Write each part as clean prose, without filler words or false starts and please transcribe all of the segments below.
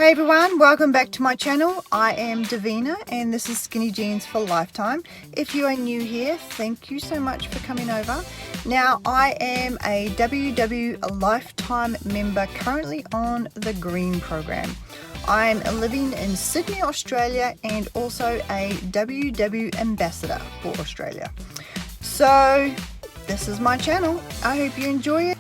Hey everyone, welcome back to my channel. I am Davina and this is Skinny Jeans for Lifetime. If you are new here, thank you so much for coming over. Now I am a WW Lifetime member currently on the Green program. I'm living in Sydney, Australia and also a WW ambassador for Australia. So this is my channel. I hope you enjoy it.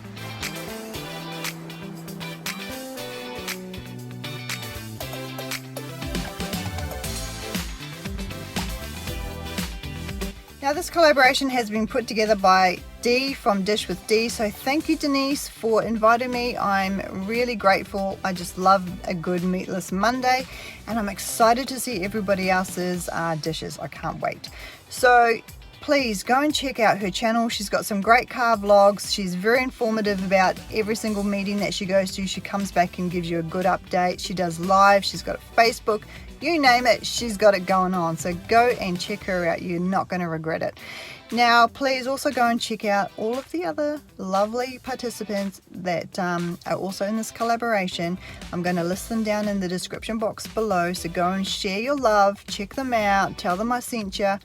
Now this collaboration has been put together by Dee from Dish with Dee, so thank you Denise for inviting me. I'm really grateful. I just love a good meatless Monday and I'm excited to see everybody else's dishes. I can't wait. So please go and check out her channel. She's got some great car vlogs. She's very informative about every single meeting that she goes to. She comes back and gives you a good update. She does live, she's got a Facebook, you name it, she's got it going on. So go and check her out. You're not going to regret it. Now, please also go and check out all of the other lovely participants that are also in this collaboration. I'm going to list them down in the description box below. So go and share your love, check them out, tell them I sent you.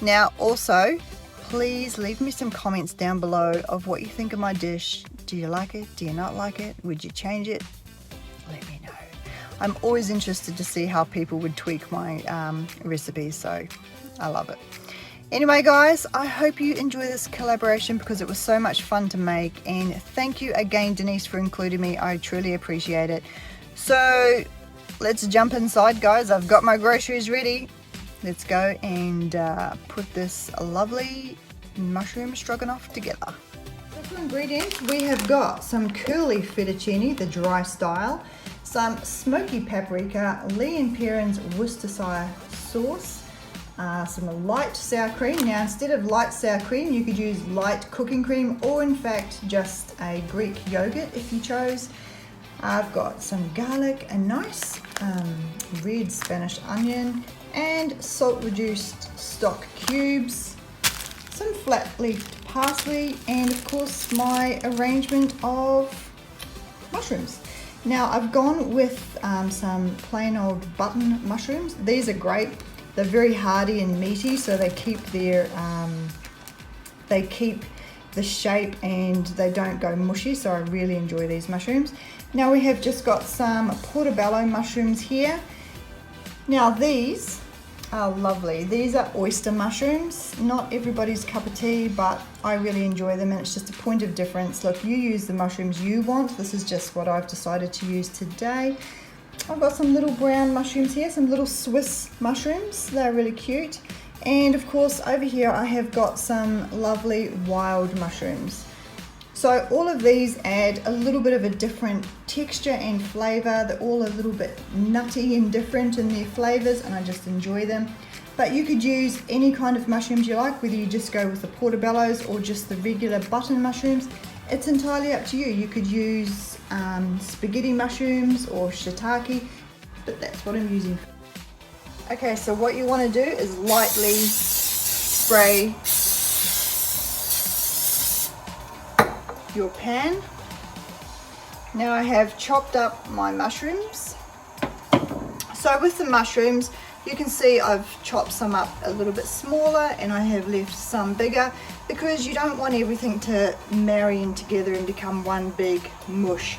Now, also, please leave me some comments down below of what you think of my dish. Do you like it? Do you not like it? Would you change it? Let me know. I'm always interested to see how people would tweak my recipes, so I love it. Anyway guys, I hope you enjoy this collaboration because it was so much fun to make, and thank you again Denise for including me. I truly appreciate it. So let's jump inside guys. I've got my groceries ready. Let's go and put this lovely mushroom stroganoff together. So for ingredients, we have got some curly fettuccine, the dry style, some smoky paprika, Lee & Perrins Worcestershire sauce, some light sour cream. Now instead of light sour cream, you could use light cooking cream or in fact just a Greek yogurt if you chose. I've got some garlic, a nice red Spanish onion, and salt reduced stock cubes, some flat leafed parsley, and of course my arrangement of mushrooms. Now I've gone with some plain old button mushrooms. These are great. They're very hardy and meaty, so they keep their the shape and they don't go mushy, so I really enjoy these mushrooms. Now we have just got some portobello mushrooms here. Now these are lovely. These are oyster mushrooms. Not everybody's cup of tea, but I really enjoy them and it's just a point of difference. Look, you use the mushrooms you want. This is just what I've decided to use today. I've got some little brown mushrooms here, some little Swiss mushrooms. They're really cute. And of course over here I have got some lovely wild mushrooms. So all of these add a little bit of a different texture and flavor. They're all a little bit nutty and different in their flavors and I just enjoy them. But you could use any kind of mushrooms you like, whether you just go with the portobellos or just the regular button mushrooms. It's entirely up to you. You could use spaghetti mushrooms or shiitake, but that's what I'm using. Okay, so what you want to do is lightly spray your pan. Now I have chopped up my mushrooms. So with the mushrooms, you can see I've chopped some up a little bit smaller and I have left some bigger because you don't want everything to marry in together and become one big mush.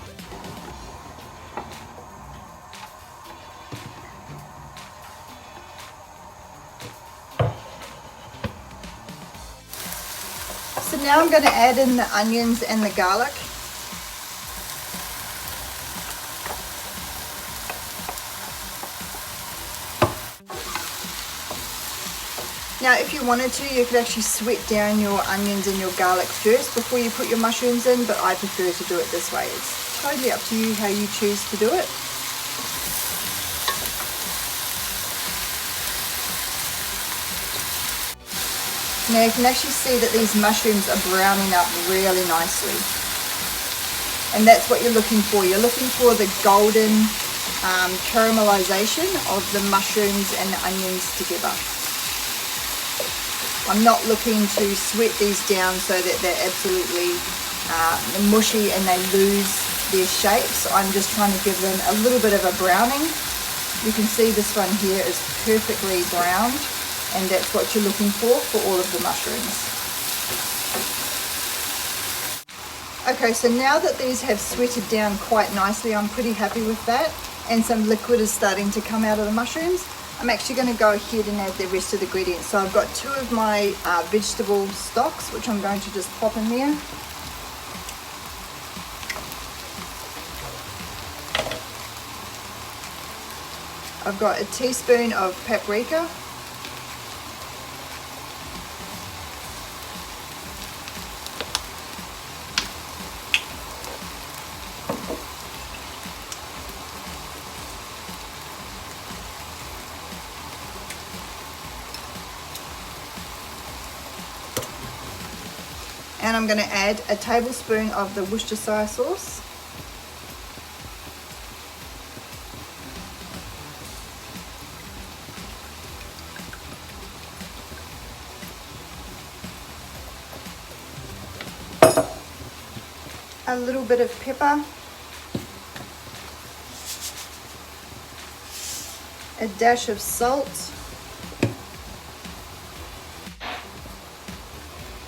So now I'm going to add in the onions and the garlic. Now if you wanted to, you could actually sweat down your onions and your garlic first before you put your mushrooms in, but I prefer to do it this way. It's totally up to you how you choose to do it. Now you can actually see that these mushrooms are browning up really nicely. And that's what you're looking for. You're looking for the golden caramelization of the mushrooms and the onions together. I'm not looking to sweat these down so that they're absolutely mushy and they lose their shapes. I'm just trying to give them a little bit of a browning. You can see this one here is perfectly browned, and that's what you're looking for all of the mushrooms. Okay, so now that these have sweated down quite nicely, I'm pretty happy with that, and some liquid is starting to come out of the mushrooms. I'm actually going to go ahead and add the rest of the ingredients. So I've got 2 of my vegetable stocks, which I'm going to just pop in there. I've got a teaspoon of paprika. And I'm going to add a tablespoon of the Worcestershire sauce. A little bit of pepper. A dash of salt.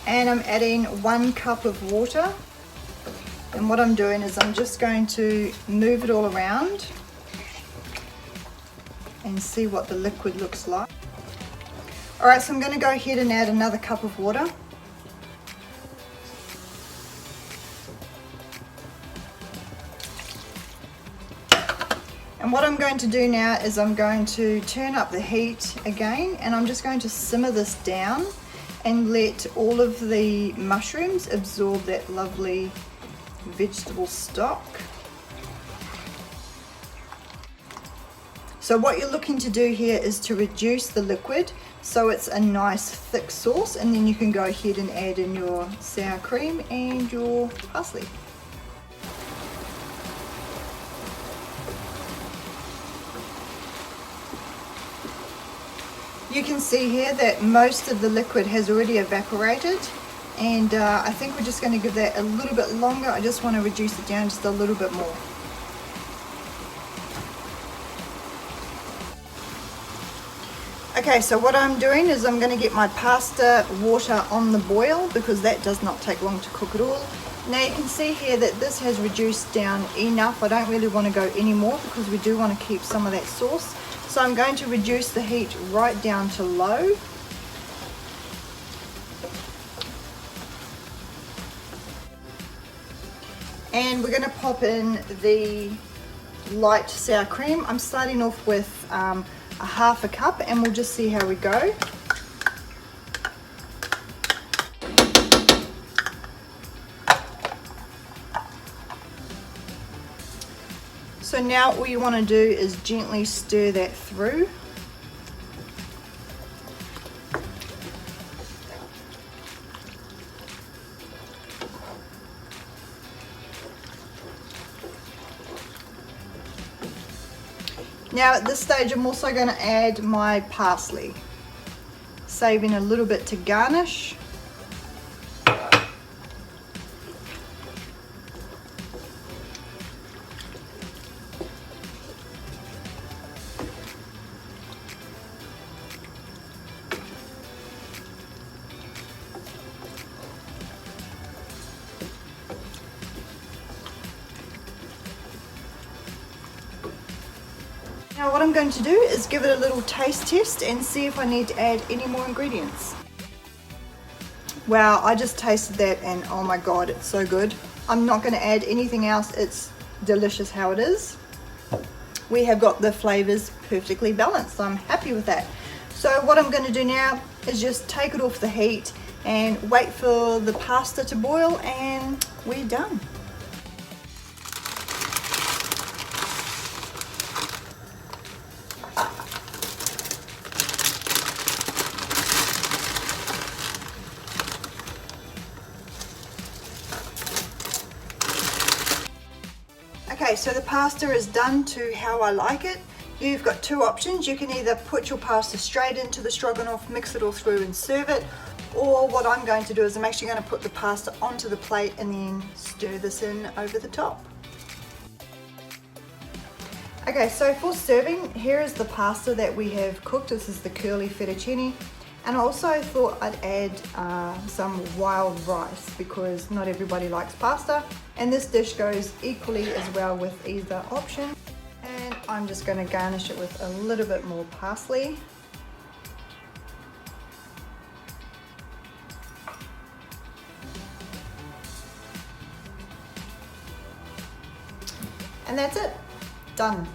And I'm adding 1 cup of water, and what I'm doing is I'm just going to move it all around and see what the liquid looks like. Alright, so I'm going to go ahead and add another cup of water. And what I'm going to do now is I'm going to turn up the heat again, and I'm just going to simmer this down and let all of the mushrooms absorb that lovely vegetable stock. So what you're looking to do here is to reduce the liquid so it's a nice thick sauce, and then you can go ahead and add in your sour cream and your parsley. You can see here that most of the liquid has already evaporated, and I think we're just going to give that a little bit longer. I just want to reduce it down just a little bit more. Okay, so what I'm doing is I'm going to get my pasta water on the boil, because that does not take long to cook at all. Now you can see here that this has reduced down enough. I don't really want to go any more because we do want to keep some of that sauce. So I'm going to reduce the heat right down to low. And we're going to pop in the light sour cream. I'm starting off with a 1/2 cup, and we'll just see how we go. So now all you want to do is gently stir that through. Now at this stage I'm also going to add my parsley, saving a little bit to garnish. Now what I'm going to do is give it a little taste test and see if I need to add any more ingredients. Wow, I just tasted that and oh my god, it's so good. I'm not going to add anything else. It's delicious how it is. We have got the flavors perfectly balanced, so I'm happy with that. So what I'm going to do now is just take it off the heat and wait for the pasta to boil, and we're done. Okay, so the pasta is done to how I like it. You've got 2 options. You can either put your pasta straight into the stroganoff, mix it all through and serve it, or what I'm going to do is I'm actually going to put the pasta onto the plate and then stir this in over the top. Okay, so for serving, here is the pasta that we have cooked. This is the curly fettuccine. And I also thought I'd add some wild rice because not everybody likes pasta. And this dish goes equally as well with either option. And I'm just going to garnish it with a little bit more parsley. And that's it. Done.